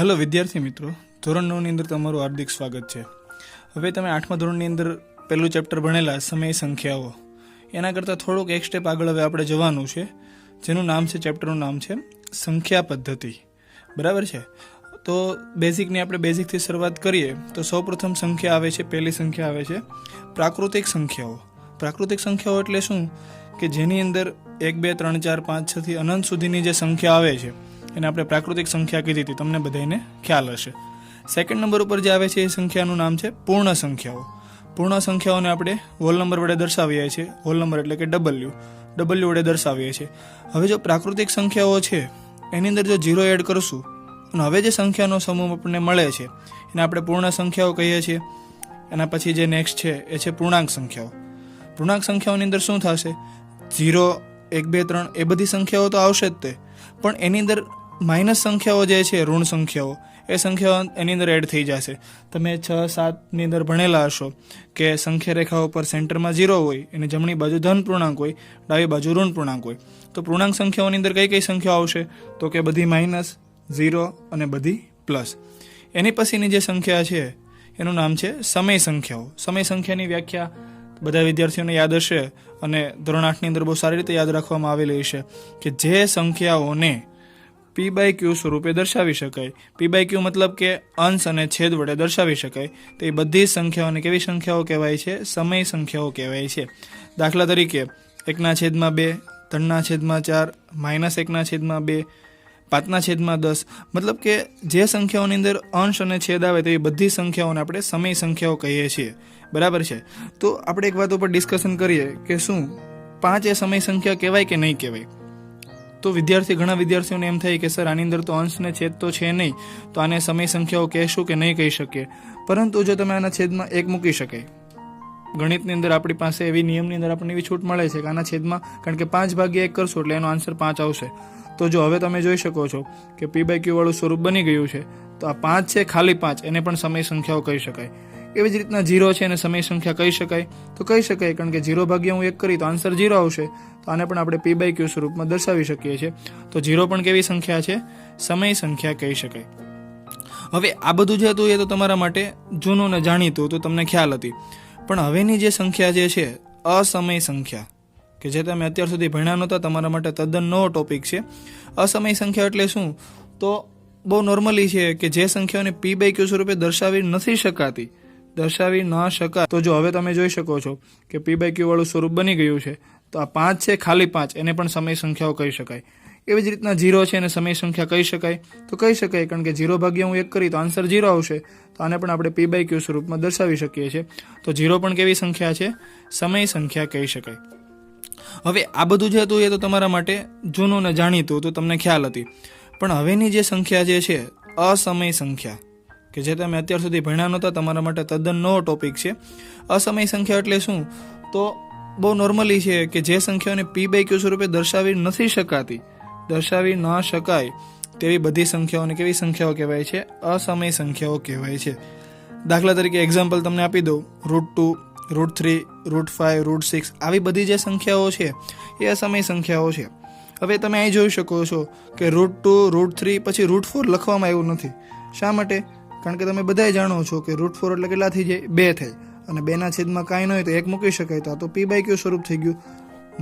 Hello विद्यार्थी मित्रों, ધોરણ 9 ની અંદર તમારું હાર્દિક સ્વાગત છે। હવે તમે 8મા ધોરણની અંદર પહેલું ચેપ્ટર ભણેલા સમય સંખ્યાઓ, એના કરતાં થોડુંક એક સ્ટેપ આગળ હવે આપણે જવાનું છે, જેનું નામ છે, ચેપ્ટરનું નામ છે સંખ્યા પદ્ધતિ। બરાબર છે? તો બેઝિકની આપણે બેઝિકથી શરૂઆત કરીએ તો સૌપ્રથમ સંખ્યા આવે છે, પહેલી સંખ્યા આવે છે પ્રાકૃતિક સંખ્યાઓ। પ્રાકૃતિક સંખ્યાઓ એટલે શું કે જેની અંદર 1 2 3 4 5 6 થી અનંત સુધીની જે સંખ્યા આવે છે એને આપણે પ્રાકૃતિક સંખ્યા કીધી હતી, તમને બધાને ખ્યાલ હશે। સેકન્ડ નંબર ઉપર જે આવે છે એ સંખ્યાનું નામ છે પૂર્ણ સંખ્યાઓ। પૂર્ણ સંખ્યાઓને આપણે હોલ નંબર વડે દર્શાવીએ છીએ, હોલ નંબર એટલે કે ડબલ્યુ વડે દર્શાવીએ છીએ। હવે જો પ્રાકૃતિક સંખ્યાઓ છે એની અંદર જો 0 એડ કરશું અને હવે જે સંખ્યાનો સમૂહ આપણને મળે છે એને આપણે પૂર્ણ સંખ્યાઓ કહીએ છીએ। એના પછી જે નેક્સ્ટ છે એ છે પૂર્ણાંક સંખ્યાઓ। પૂર્ણાંક સંખ્યાઓની અંદર શું થશે? 0 1 2 3 એ બધી સંખ્યાઓ તો આવશે જ તે, પણ એની અંદર માઇનસ સંખ્યાઓ જે છે, ઋણ સંખ્યાઓ, એ સંખ્યાઓ એની અંદર એડ થઈ જશે। તમે 6 7ની અંદર ભણેલા હશો કે સંખ્યા રેખાઓ પર સેન્ટરમાં 0 હોય, એની જમણી બાજુ ધન પૂર્ણાંક હોય, ડાબી બાજુ ઋણ પૂર્ણાંક હોય। તો પૂર્ણાંક સંખ્યાઓની અંદર કઈ કઈ સંખ્યાઓ આવશે? તો કે બધી માઇનસ, 0 અને બધી પ્લસ। એની પછીની જે સંખ્યા છે એનું નામ છે સમય સંખ્યાઓ। સમય સંખ્યાની વ્યાખ્યા બધા વિદ્યાર્થીઓને યાદ હશે અને ધોરણ 8ની અંદર બહુ સારી રીતે યાદ રાખવામાં આવેલી હશે કે જે સંખ્યાઓને P/Q સ્વરૂપે દર્શાવી શકાય। P/Q મતલબ કે અંશ અને છેદ વડે દર્શાવી શકાય, તો એ બધી સંખ્યાઓને કેવી સંખ્યાઓ કહેવાય છે? સમય સંખ્યાઓ કહેવાય છે। દાખલા તરીકે 1/2, 3/4, -1/2, 5/10, મતલબ કે જે સંખ્યાઓની અંદર અંશ અને છેદ આવે તો એ બધી સંખ્યાઓને આપણે સમય સંખ્યાઓ કહીએ છીએ। બરાબર છે? તો આપણે એક વાત ઉપર ડિસ્કશન કરીએ કે શું 5 એ સમય સંખ્યા કહેવાય કે નહીં કહેવાય? તો ઘણા વિદ્યાર્થીઓને એમ થાય કે સર આની અંદર તો અંશ ને છેદ તો છે નહીં, તો આને સમય સંખ્યાઓ કહેશું કે નહીં કહી શકીએ? પરંતુ જો તમે આના છેદમાં 1 મૂકી શકાય, ગણિતની અંદર આપણી પાસે એવી નિયમની અંદર આપણને એવી છૂટ મળે છે કે આના છેદમાં, કારણ કે 5/1 કરશું એટલે એનો આન્સર 5 આવશે। તો જો હવે તમે જોઈ શકો છો કે P/Q વાળું સ્વરૂપ બની ગયું છે, તો આ 5 છે, ખાલી 5, એને પણ સમય સંખ્યાઓ કહી શકાય। એવી જ રીતના 0 છે એને સમય સંખ્યા કહી શકાય, તો કહી શકાય, કારણ કે 0/1 કરી તો આન્સર 0 આવશે, તો આને પણ આપણે P/Q સ્વરૂપમાં દર્શાવી શકીએ છીએ। તો 0 પણ કેવી સંખ્યા છે? સમય સંખ્યા કહી શકાય। હવે આ બધું જે હતું એ તો તમારા માટે જૂનું ને જાણીતું, તો તમને ખ્યાલ હતી, પણ હવેની જે સંખ્યા જે છે અસમય સંખ્યા, કે જે તમે અત્યાર સુધી ભણ્યા નહોતા, તમારા માટે તદ્દન નવો ટોપિક છે। અસમય સંખ્યા એટલે શું? તો બહુ નોર્મલી છે કે જે સંખ્યાઓને P/Q સ્વરૂપે દર્શાવી નથી શકાતી, દર્શાવી ન શકાય, તો જો હવે તમે જોઈ શકો છો કે P/Q વાળું સ્વરૂપ બની ગયું છે, તો આ 5 છે, ખાલી 5, એને પણ સમય સંખ્યાઓ કહી શકાય। એવી જ રીતના 0 છે એને સમય સંખ્યા કહી શકાય, તો કહી શકાય, કારણ કે 0/1 કરી તો આન્સર 0 આવશે, તો આને પણ આપણે P/Q સ્વરૂપમાં દર્શાવી શકીએ છીએ। તો 0 પણ કેવી સંખ્યા છે? સમય સંખ્યા કહી શકાય। હવે આ બધું જે હતું એ તો તમારા માટે જૂનું ને જાણીતું, તો તમને ખ્યાલ હતી, પણ હવેની જે સંખ્યા જે છે અસમય સંખ્યા, કે જે તમે અત્યાર સુધી ભણ્યા નહોતા, તમારા માટે તદ્દન નવો ટોપિક છે। અસમય સંખ્યા એટલે શું? તો બહુ નોર્મલી છે કે જે સંખ્યાઓને P/Q સ્વરૂપે દર્શાવી નથી શકાતી, દર્શાવી ન શકાય તેવી બધી સંખ્યાઓને કેવી સંખ્યાઓ કહેવાય છે? અસમય સંખ્યાઓ કહેવાય છે। દાખલા તરીકે એક્ઝામ્પલ તમને આપી દઉં, √2, √3, √5, √6, આવી બધી જે સંખ્યાઓ છે એ અસમય સંખ્યાઓ છે। હવે તમે અહીં જોઈ શકો છો કે √2, √3 પછી √4 લખવામાં આવ્યું નથી। શા માટે? કારણ કે તમે બધાય જાણો છો કે √4 એટલે કેટલા થઈ જાય? 2 થાય, અને 2ના છેદમાં કાંઈ ન હોય તો 1 મૂકી શકાય, તો આ તો P/Q સ્વરૂપ થઈ ગયું।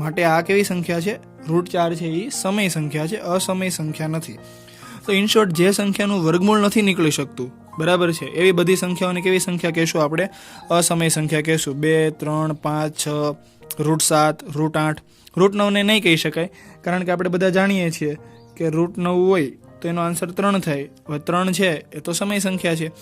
માટે આ કેવી સંખ્યા છે? √4 છે એ સમય સંખ્યા છે, અસમય સંખ્યા નથી। તો ઇન શોર્ટ, જે સંખ્યાનું વર્ગમૂળ નથી નીકળી શકતું, બરાબર છે, એવી બધી સંખ્યાઓને કેવી સંખ્યા કહેશું આપણે? અસમય સંખ્યા કહેશું। 2 3 5 6, √7, √8, √9ને નહીં કહી શકાય, કારણ કે આપણે બધા જાણીએ છીએ કે √9 હોય તો એનો આન્સર 3 થાય। હવે 3 છે એ તો સમય સંખ્યા છે।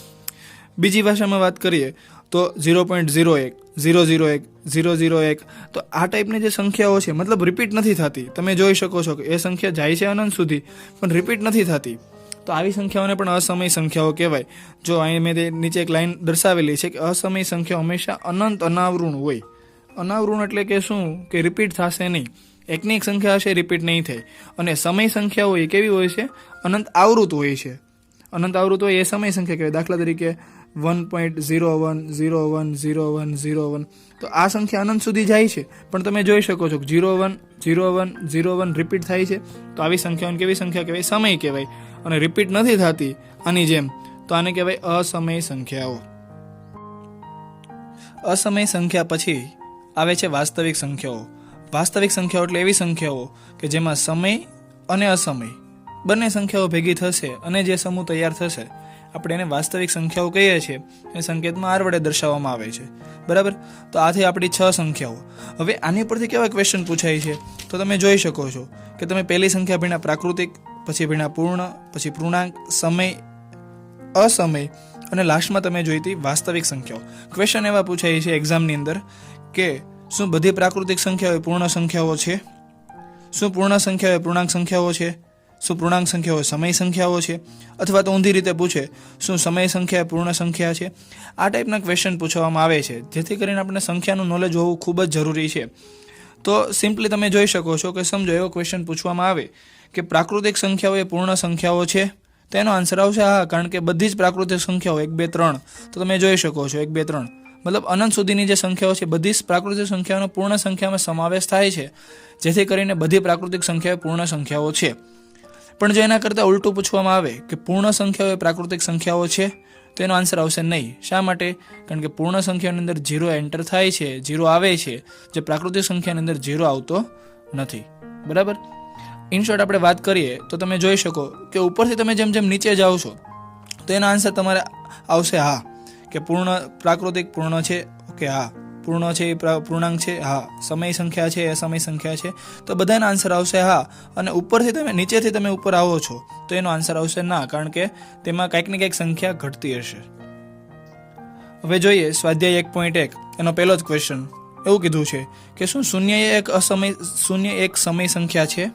બીજી ભાષામાં વાત કરીએ તો 0.01, 001, 001, તો આ ટાઈપની જે સંખ્યાઓ છે, મતલબ રિપીટ નથી થતી, તમે જોઈ શકો છો કે એ સંખ્યા જાય છે અનંત સુધી પણ રિપીટ નથી થતી, તો આવી સંખ્યાઓને પણ અસમય સંખ્યાઓ કહેવાય। જો અહીં મેં નીચે એક લાઈન દર્શાવેલી છે કે અસમય સંખ્યા હંમેશા અનંત અનાવૃણ હોય। અનાવૃણ એટલે કે શું? કે રિપીટ થશે નહીં, એકની એક સંખ્યા હશે, રિપીટ નહીં થાય। અને સમય સંખ્યાઓ એ કેવી હોય છે? અનંત આવૃત હોય છે। અનંત આવૃત હોય એ સમય સંખ્યા કહેવાય। દાખલા તરીકે 1.01010101, તો આ સંખ્યા અનંત સુધી જાય છે, પણ તમે જોઈ શકો છો કે 01 01 01 રિપીટ થાય છે, તો આવી સંખ્યાઓને કેવી સંખ્યા કહેવાય? સમય કહેવાય। અને રિપીટ નથી થતી આની જેમ, તો આને કહેવાય અસમય સંખ્યાઓ. અસમય સંખ્યા પછી આવે છે વાસ્તવિક સંખ્યાઓ. વાસ્તવિક સંખ્યાઓ એટલે એવી સંખ્યાઓ કે જેમાં સમય અને અસમય બંને સંખ્યાઓ ભેગી થશે અને જે સમૂહ તૈયાર થશે, આપણે એને વાસ્તવિક સંખ્યાઓ કહીએ છીએ. એ સંકેતમાં આર વડે દર્શાવવામાં આવે છે. બરાબર. તો આ થઈ આપણી 6 સંખ્યાઓ. હવે આની પરથી કેવા ક્વેશ્ચન પૂછાય છે તો તમે જોઈ શકો છો કે તમે પહેલી સંખ્યા ભણ્યા પ્રાકૃતિક, પછી ભણ્યા પૂર્ણ, પછી પૂર્ણાંક, સમય, અસમય અને લાસ્ટમાં તમે જોઈ હતી વાસ્તવિક સંખ્યાઓ. ક્વેશ્ચન એવા પૂછાય છે એક્ઝામની અંદર કે શું બધી પ્રાકૃતિક સંખ્યાઓ પૂર્ણ સંખ્યાઓ છે? શું પૂર્ણ સંખ્યાઓ પૂર્ણાંક સંખ્યાઓ છે? શું પૂર્ણાંક સંખ્યાઓ સમય સંખ્યાઓ છે? અથવા તો ઊંધી રીતે પૂછે, શું સમય સંખ્યા પૂર્ણ સંખ્યા છે? આ ટાઈપના ક્વેશ્ચન પૂછવામાં આવે છે, જેથી કરીને આપણે સંખ્યાનું નોલેજ હોવું ખૂબ જ જરૂરી છે. તો સિમ્પલી તમે જોઈ શકો છો કે સમજો એવો ક્વેશ્ચન પૂછવામાં આવે કે પ્રાકૃતિક સંખ્યાઓ એ પૂર્ણ સંખ્યાઓ છે, તો એનો આન્સર આવશે હા, કારણ કે બધી જ પ્રાકૃતિક સંખ્યાઓ 1, 2, 3, તો તમે જોઈ શકો છો 1, 2, 3 મતલબ અનંત સુધીની જે સંખ્યાઓ છે બધી જ પ્રાકૃતિક સંખ્યાઓનો પૂર્ણ સંખ્યામાં સમાવેશ થાય છે, જેથી કરીને બધી પ્રાકૃતિક સંખ્યાઓ પૂર્ણ સંખ્યાઓ છે. પણ જો એના કરતાં ઉલટું પૂછવામાં આવે કે પૂર્ણ સંખ્યાઓ એ પ્રાકૃતિક સંખ્યાઓ છે, તો એનો આન્સર આવશે નહીં. શા માટે? કારણ કે પૂર્ણ સંખ્યાની અંદર 0 એન્ટર થાય છે, 0 આવે છે, જે પ્રાકૃતિક સંખ્યાની અંદર 0 આવતો નથી. બરાબર. ઇન શોર્ટ આપણે વાત કરીએ તો તમે જોઈ શકો કે ઉપરથી તમે જેમ જેમ નીચે જાઓ છો તો એનો આન્સર તમારે આવશે હા, કે પૂર્ણ પ્રાકૃતિક પૂર્ણ છે, ઓકે હા, પૂર્ણ છે એ પૂર્ણાંક છે, હા, સમય સંખ્યા છે એ સમય સંખ્યા છે, તો બધાના આન્સર આવશે હા. અને ઉપરથી તમે નીચેથી તમે ઉપર આવો છો તો એનો આન્સર આવશે ના, કારણ કે તેમાં કંઈક ને કંઈક સંખ્યા ઘટતી હશે. હવે જોઈએ સ્વાધ્યાય 1.1 એનો પહેલો જ ક્વેશ્ચન. એવું કીધું છે કે શું શૂન્ય એક સમય સંખ્યા છે?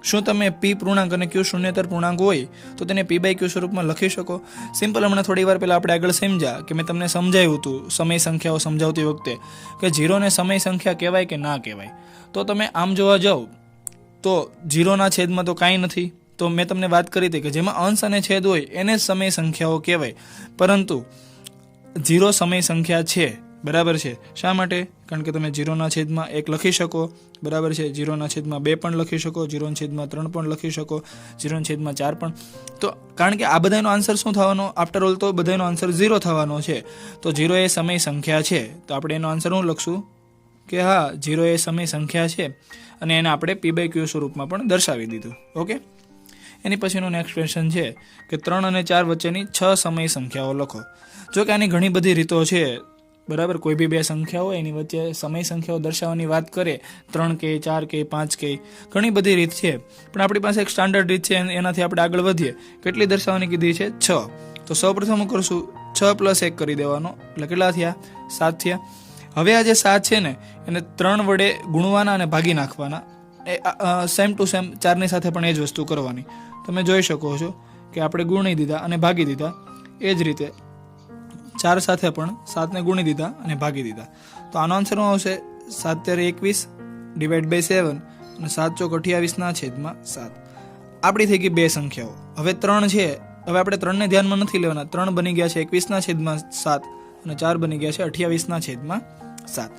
શું તમે પી પૂર્ણાંક અને ક્યુ શૂન્યતર પૂર્ણાંક હોય તો તેને પી બાય ક્યુ સ્વરૂપમાં લખી શકો? સિમ્પલ. હમણાં થોડી વાર પહેલાં આપણે આગળ સમજ્યા કે મેં તમને સમજાવ્યું હતું સમય સંખ્યાઓ સમજાવતી વખતે કે 0ને સમય સંખ્યા કહેવાય કે ના કહેવાય. તો તમે આમ જોવા જાઓ તો 0ના છેદમાં તો કાંઈ નથી. તો મેં તમને વાત કરી હતી કે જેમાં અંશ અને છેદ હોય એને જ સમય સંખ્યાઓ કહેવાય, પરંતુ 0 સમય સંખ્યા છે. બરાબર છે. શા માટે? કારણ કે તમે 0ના છેદમાં 1 લખી શકો, બરાબર છે, 0ના છેદમાં 2 પણ લખી શકો, 0ના છેદમાં 3 પણ લખી શકો, 0ના છેદમાં 4 પણ. તો કારણ કે આ બધાનો આન્સર શું થવાનો? આફ્ટર ઓલ તો બધાનો આન્સર 0 થવાનો છે. તો 0 એ સમય સંખ્યા છે, તો આપણે એનો આન્સર શું લખશું કે હા, 0 એ સમય સંખ્યા છે, અને એને આપણે પી બાય ક્યુ સ્વરૂપમાં પણ દર્શાવી દીધું. ઓકે. એની પછીનો નેક્સ્ટ ક્વેશ્ચન છે કે 3 અને 4 વચ્ચેની 6 સમય સંખ્યાઓ લખો. જો કે આની ઘણી બધી રીતો છે. બરાબર. કોઈ બી 2 સંખ્યા હોય એની વચ્ચે સમય સંખ્યાઓ દર્શાવવાની વાત કરે, 3 કે 4 કે 5 કે, ઘણી બધી રીત છે, પણ આપણી પાસે એક સ્ટાન્ડર્ડ રીત છે, એનાથી આપણે આગળ વધીએ. કેટલી દર્શાવવાની કીધી છે? 6. તો સૌપ્રથમ હું કરશું 6 + 1 કરી દેવાનો, એટલે કેટલા થયા? 7 થયા. હવે આ જે 7 છે ને એને 3 વડે ગુણવાના અને ભાગી નાખવાના. સેમ ટુ સેમ 4ની સાથે પણ એ જ વસ્તુ કરવાની. તમે જોઈ શકો છો કે આપણે ગુણી દીધા અને ભાગી દીધા. એ જ રીતે 4 સાથે પણ 7ને ગુણી દીધા અને ભાગી દીધા. તો આનો આન્સર શું આવશે? 7 * 21 / 7 અને 7 * 28 છેદમાં 7. આપણી થઈ ગઈ 2 સંખ્યાઓ. હવે 3 છે. હવે આપણે 3ને ધ્યાનમાં નથી લેવાના. 3 બની ગયા છે 21 છેદમાં 7 અને 4 બની ગયા છે 28 છેદમાં 7.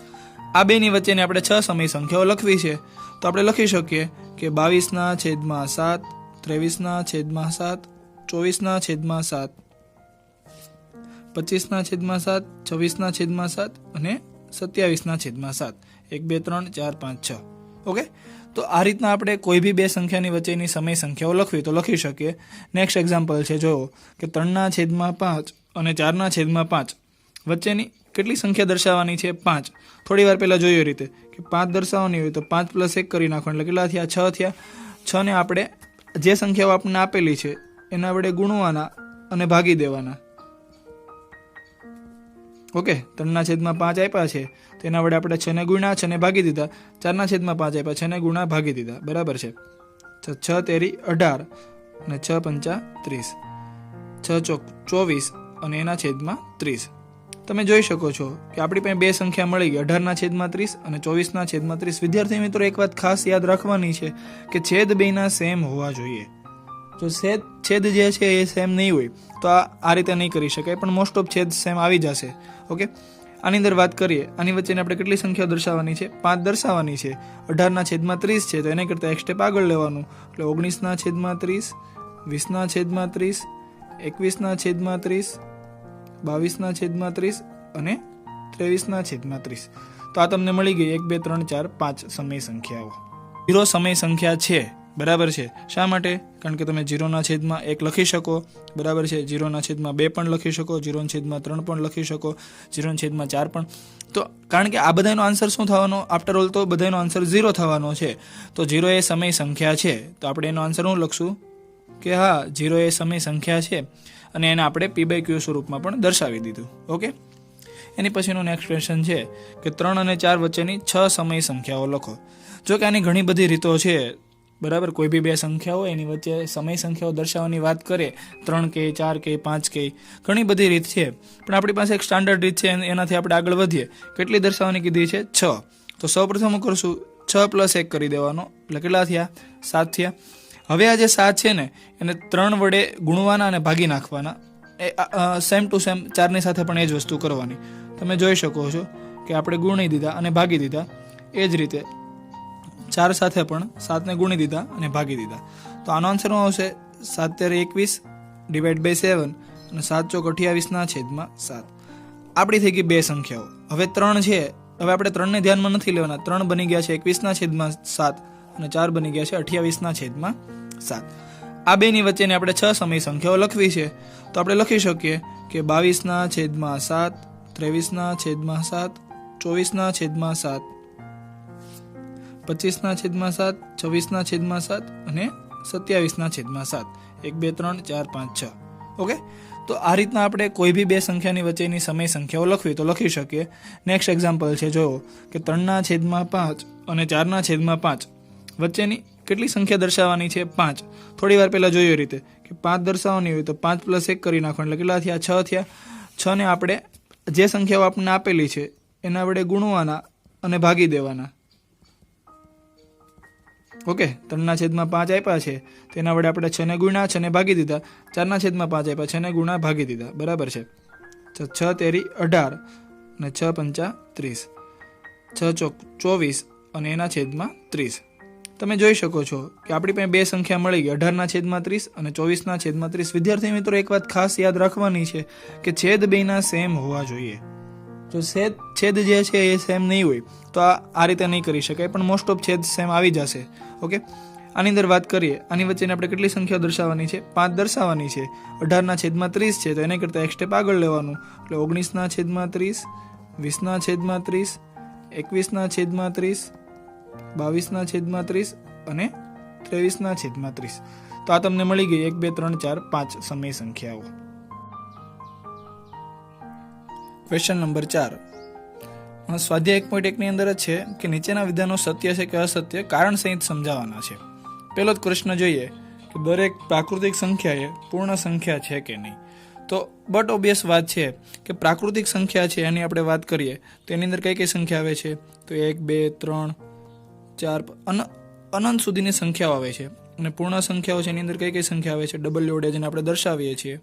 આ બેની વચ્ચેની આપણે 6 સમય સંખ્યાઓ લખવી છે. તો આપણે લખી શકીએ કે 22 છેદમાં 7, 23 છેદમાં 7, 24 છેદમાં 7, 25 છેદમાં 7, 26 છેદમાં 7 અને 27 છેદમાં 7. 1, 2, 3, 4, 5, 6. ઓકે. તો આ રીતના આપણે કોઈ બી 2 સંખ્યાની વચ્ચેની સમય સંખ્યાઓ લખવી તો લખી શકીએ. નેક્સ્ટ એક્ઝામ્પલ છે, જો કે 3/5 અને 4/5 વચ્ચેની કેટલી સંખ્યા દર્શાવવાની છે? 5. થોડી વાર પહેલાં જોયું રીતે કે 5 દર્શાવવાની હોય તો 5 + 1 કરી નાખવાનું, એટલે કેટલા થયા? 6 થયા. 6ને આપણે જે સંખ્યાઓ આપણને આપેલી છે એના વડે ગુણવાના અને ભાગી દેવાના. ઓકે. 3/5 આપ્યા છે તેના વડે આપણે 6ને ગુણ્યા, 6ને ભાગી દીધા. 4/5 આપ્યા, 6ને ગુણ્યા, ભાગી દીધા. બરાબર છે. 6 તેરી 18 અને 6 પંચા 30, 6 ચોક 24 અને એના છેદમાં 30. તમે જોઈ શકો છો કે આપણી પાસે 2 સંખ્યા મળી ગઈ, 18/30 અને 24/30. વિદ્યાર્થી મિત્રો, એક વાત ખાસ યાદ રાખવાની છે કે છેદ બેયના સેમ હોવા જોઈએ. જો છેદ જે છે એ સેમ નહીં હોય તો આ રીતે નહીં કરી શકાય, પણ મોસ્ટ ઓફ છેદ સેમ આવી જશે. ઓકે. આની અંદર વાત કરીએ, આની વચ્ચેને આપણે કેટલી સંખ્યાઓ દર્શાવવાની છે? 5 દર્શાવવાની છે. 18/30 છે તો એને કરતાં એક સ્ટેપ આગળ લેવાનું, એટલે 19/30, 20/30, 21/30, 22/30 અને 23/30. તો આ તમને મળી ગઈ 1, 2, 3, 4, 5 સમય સંખ્યાઓ. 0 સમય સંખ્યા છે, બરાબર છે. શા માટે? કારણ કે તમે 0/1 લખી શકો, બરાબર છે. 0/2 પણ લખી શકો, 0/3 પણ લખી શકો, 0/4 પણ. તો કારણ કે આ બધાનો આન્સર શું થવાનો? આફ્ટર ઓલ તો બધાનો આન્સર 0 થવાનો છે. તો 0 એ સમય સંખ્યા છે, તો આપણે એનો આન્સર શું લખશું કે હા 0 એ સમય સંખ્યા છે, અને એને આપણે p/q સ્વરૂપમાં પણ દર્શાવી દીધું. ઓકે. એની પછીનું નેક્સ્ટ ક્વેશ્ચન છે કે 3 અને 4 વચ્ચેની 6 સમય સંખ્યાઓ લખો. જો કે આની ઘણી બધી રીતો છે, બરાબર. કોઈ બી બે સંખ્યા હોય એની વચ્ચે સમય સંખ્યાઓ દર્શાવવાની વાત કરે, 3 કે 4 કે 5 કે, ઘણી બધી રીત છે, પણ આપણી પાસે એક સ્ટાન્ડર્ડ રીત છે, એનાથી આપણે આગળ વધીએ. કેટલી દર્શાવવાની કીધી છે? 6. તો સૌપ્રથમ હું કરશું 6 + 1 કરી દેવાનો, એટલે કેટલા થયા? 7 થયા. હવે આ જે 7 છે ને એને 3 વડે ગુણવાના અને ભાગી નાખવાના. સેમ ટુ સેમ 4ની સાથે પણ એ જ વસ્તુ કરવાની. તમે જોઈ શકો છો કે આપણે ગુણી દીધા અને ભાગી દીધા. એ જ રીતે 4 સાથે પણ 7ને ગુણી દીધા અને ભાગી દીધા. તો આનો આન્સર શું આવશે? 7 * 21 / 7 અને 7 * 28/7. આપણી થઈ ગઈ બે સંખ્યાઓ. હવે 3 છે, હવે આપણે 3ને ધ્યાનમાં નથી લેવાના. 3 બની ગયા છે 21/7 અને 4 બની ગયા છે 28/7. આ બેની વચ્ચેની આપણે 6 સમય સંખ્યાઓ લખવી છે. તો આપણે લખી શકીએ કે 22/7, 23/7, 24/7, 25/7, 26/7 અને 27/7. 1, 2, 3, 4, 5, 6. ઓકે. તો આ રીતના આપણે કોઈ બી બે સંખ્યાની વચ્ચેની સમય સંખ્યાઓ લખવી તો લખી શકીએ. નેક્સ્ટ એક્ઝામ્પલ છે, જોયો કે 3/5 અને 4/5 વચ્ચેની કેટલી સંખ્યા દર્શાવવાની છે? 5. થોડી વાર પહેલા જોયું એ રીતે કે 5 દર્શાવવાની હોય તો 5 + 1 કરી નાખવાનું, એટલે કેટલા થયા? 6 થયા. 6ને આપણે જે સંખ્યાઓ આપણને આપેલી છે એના વડે ગુણવાના અને ભાગી દેવાના. ઓકે. 3/5 આપ્યા છે, તેના વડે આપણે 6ને ગુણ્યા, 6ને ભાગી દીધા. 4/5 આપ્યા, 6ને ગુણ્યા, ભાગી દીધા. બરાબર છે. 6 તેરી 18 અને 6 પંચા 30, 6 ચોક 24 અને એના છેદમાં 30. તમે જોઈ શકો છો કે આપણી પાસે બે સંખ્યા મળી ગઈ, 18/30 અને 24/30. વિદ્યાર્થી મિત્રો, એક વાત ખાસ યાદ રાખવાની છે કે છેદ બેના સેમ હોવા જોઈએ. જો છેદ જે છે એ સેમ નહીં હોય તો આ રીતે નહીં કરી શકાય, પણ મોસ્ટ ઓફ છેદ સેમ આવી જશે. ઓકે. આની અંદર વાત કરીએ, આની વચ્ચેને આપણે કેટલી સંખ્યા દર્શાવવાની છે? 5 દર્શાવવાની છે. 18/30 છે, તો એને કરતાં એક સ્ટેપ આગળ લેવાનું, એટલે 19/30, 20/30, 21/30, 22/30 અને 23/30. તો આ તમને મળી ગઈ 1, 2, 3, 4, 5 સમય સંખ્યાઓ. Question number 4. સ્વાધ્યાય 1.1 ની અંદર જ છે કે નીચેના વિધાનો સત્ય છે કે અસત્ય કારણ સહિત સમજાવવાના છે. પહેલો જ પ્રશ્ન જોઈએ કે દરેક પ્રાકૃતિક સંખ્યા એ પૂર્ણ સંખ્યા છે કે નહીં. તો બટ ઓબ્વિયસ વાત છે કે પ્રાકૃતિક સંખ્યા છે એની આપણે વાત કરીએ તો એની અંદર કઈ કઈ સંખ્યા આવે છે? તો 1, 2, 3, 4 અનંત સુધીની સંખ્યાઓ આવે છે. અને પૂર્ણ સંખ્યાઓ છે એની અંદર કઈ કઈ સંખ્યા આવે છે? ડબલ જોડે જેને આપણે દર્શાવીએ છીએ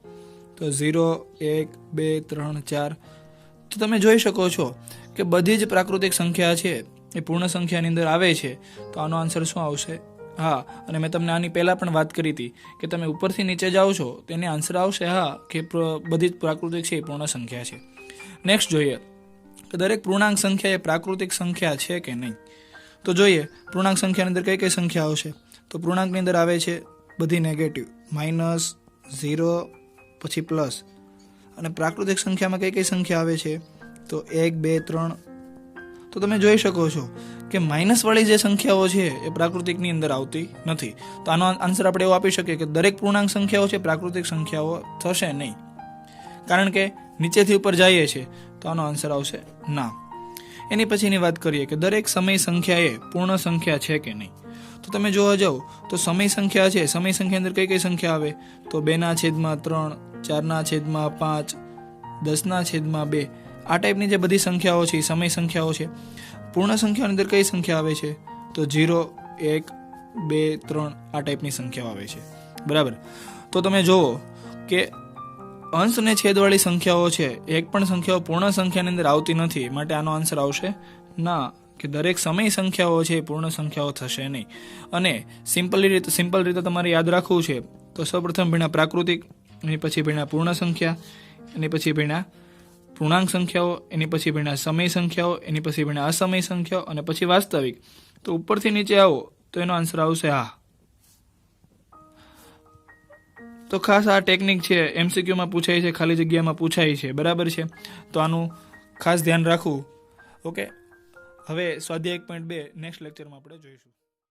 તો 0, 1, 2, 3, 4. તો તમે જોઈ શકો છો કે બધી જ પ્રાકૃતિક સંખ્યા છે એ પૂર્ણ સંખ્યાની અંદર આવે છે. તો આનો આન્સર શું આવશે? હા. અને મેં તમને આની પહેલાં પણ વાત કરી હતી કે તમે ઉપરથી નીચે જાઓ છો તો એને આન્સર આવશે હા કે બધી જ પ્રાકૃતિક છે એ પૂર્ણ સંખ્યા છે. નેક્સ્ટ જોઈએ કે દરેક પૂર્ણાંક સંખ્યા એ પ્રાકૃતિક સંખ્યા છે કે નહીં. તો જોઈએ પૂર્ણાંક સંખ્યાની અંદર કઈ કઈ સંખ્યા આવશે. તો પૂર્ણાંકની અંદર આવે છે બધી નેગેટિવ, -0 પછી પ્લસ. અને પ્રાકૃતિક સંખ્યામાં કઈ કઈ સંખ્યા આવે છે? તો 1, 2, 3. તો તમે જોઈ શકો છો કે માઇનસ વાળી જે સંખ્યાઓ છે એ પ્રાકૃતિકની અંદર આવતી નથી. તો આનો આન્સર આપણે એવો આપી શકીએ કે દરેક પૂર્ણાંક સંખ્યાઓ છે પ્રાકૃતિક સંખ્યાઓ થશે નહીં, કારણ કે નીચેથી ઉપર જઈએ છે. તો આનો આન્સર આવશે ના. એની પછીની વાત કરીએ કે દરેક સમય સંખ્યા એ પૂર્ણ સંખ્યા છે કે નહીં. તો તમે જોવા જાઓ તો સમય સંખ્યા છે, સમય સંખ્યા અંદર કઈ કઈ સંખ્યા આવે? તો 2/3, 4/5, 10/2. આ ટાઈપની જે બધી સંખ્યાઓ છે એ સમય સંખ્યાઓ છે. પૂર્ણ સંખ્યાની અંદર કઈ સંખ્યા આવે છે? તો 0, 1, 2, 3 આ ટાઈપની સંખ્યાઓ આવે છે. બરાબર. તો તમે જુઓ કે અંશ અને છેદવાળી સંખ્યાઓ છે, એક પણ સંખ્યાઓ પૂર્ણ સંખ્યાની અંદર આવતી નથી, માટે આનો આન્સર આવશે ના, કે દરેક સમય સંખ્યાઓ છે પૂર્ણ સંખ્યાઓ થશે નહીં. અને સિમ્પલ રીતે તમારે યાદ રાખવું છે તો સૌપ્રથમ ભીણા પ્રાકૃતિક એની પછી ભણ્યા પૂર્ણ સંખ્યા, એની પછી ભણ્યા પૂર્ણાંક સંખ્યાઓ, એની પછી ભણ્યા સમય સંખ્યાઓ, એની પછી ભણ્યા અસમય સંખ્યાઓ અને પછી વાસ્તવિક. તો ઉપરથી નીચે આવો તો એનો આન્સર આવશે હા. તો ખાસ આ ટેકનિક છે, એમસીક્યુમાં પૂછાય છે, ખાલી જગ્યામાં પૂછાય છે, બરાબર છે. તો આનું ખાસ ધ્યાન રાખવું. ઓકે, હવે સ્વાધ્યાય 1.2 નેક્સ્ટ લેક્ચરમાં આપણે જોઈશું.